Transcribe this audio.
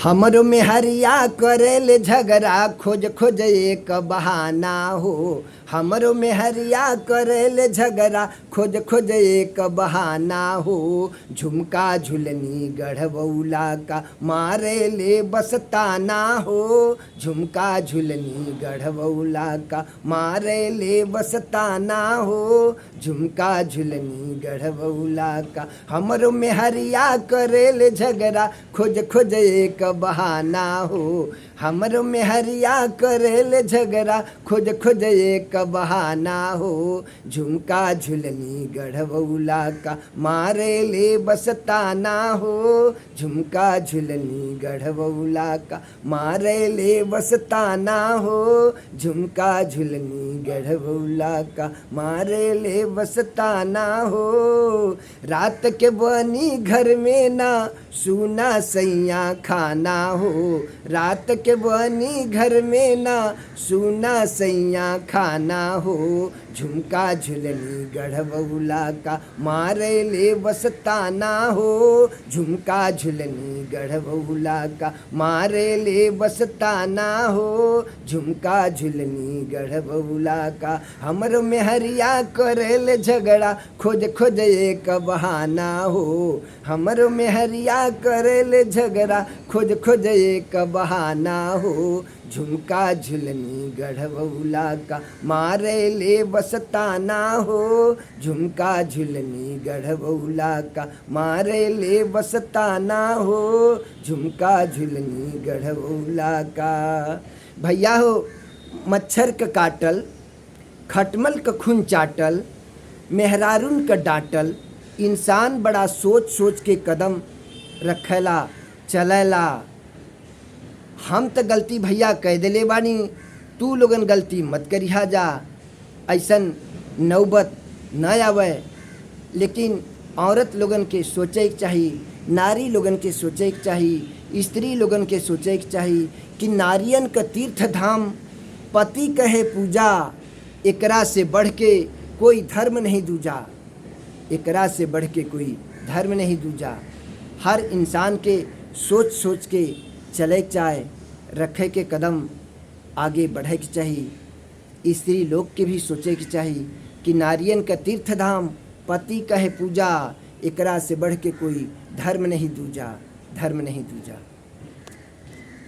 हमरो में हरिया करेले झगड़ा खोज खोज एक बहाना हो। हमरो में हरिया करेले झगड़ा खोज खोज एक बहाना हो। झुमका झुलनी गढ़बौला का मारे ले बसताना हो। झुमका झुलनी गढ़बौला का मारे ले बसताना हो। झुमका झुलनी गढ़बौला का हमरो में हरिया करेले झगड़ा खोज खोज एक बहाना हो। हमरो में हरिया करेले झगड़ा खोज खोज एक बहाना हो। झुमका झुलनी गढ़बौला का मारे ले बसताना हो। झुमका झुलनी गढ़बौला का मारे ले बसताना हो। झुमका झुलनी गढ़बौला का मारे ले बसताना हो। रात के बनी घर में ना सुना सैया खाना हो। रात के बनी घर में ना सुना सैया खाना हो। झुमका झुलनी गढ़बौला का मारे ले बसताना हो। झुमका झुलनी गढ़बौला का मारे ले बसताना हो। झुमका झुलनी गढ़बौला का हमरो में हरिया करेले झगड़ा खोज खोज एक बहाना हो। हमरो में हरिया करेले झगड़ा खोज खोज एक बहाना हो। झुमका झुलनी गढ़बौला का मारे ले बसताना हो। झुमका झुलनी गढ़बौला का मारे ले बसताना हो। झुमका झुलनी गढ़बौला का। भैया हो, मच्छर का काटल, खटमल का खून चाटल, मेहरारून का डांटल, इंसान बड़ा सोच सोच के कदम रखेला चलेला। हम तो गलती भैया कह देले बानी, तू लोगन गलती मत करिहा जा। ऐसन नौबत न आवे, लेकिन औरत लोगन के सोचे के चाहिए, नारी लोगन के सोचे के चाहिए, स्त्री लोगन के सोचे के चाहिए कि नारियन का तीर्थ धाम पति कहे पूजा। एकरा से बढ़ के कोई धर्म नहीं दूजा। एकरा से बढ़ के कोई धर्म नहीं दूजा। हर इंसान के सोच सोच के चले चाहे, रखे के कदम आगे बढ़े के चाहिए। स्त्री लोग के भी सोचे के चाहिए कि नारियन का तीर्थ धाम पति कहे पूजा। एकरा से बढ़ के कोई धर्म नहीं दूजा, धर्म नहीं दूजा।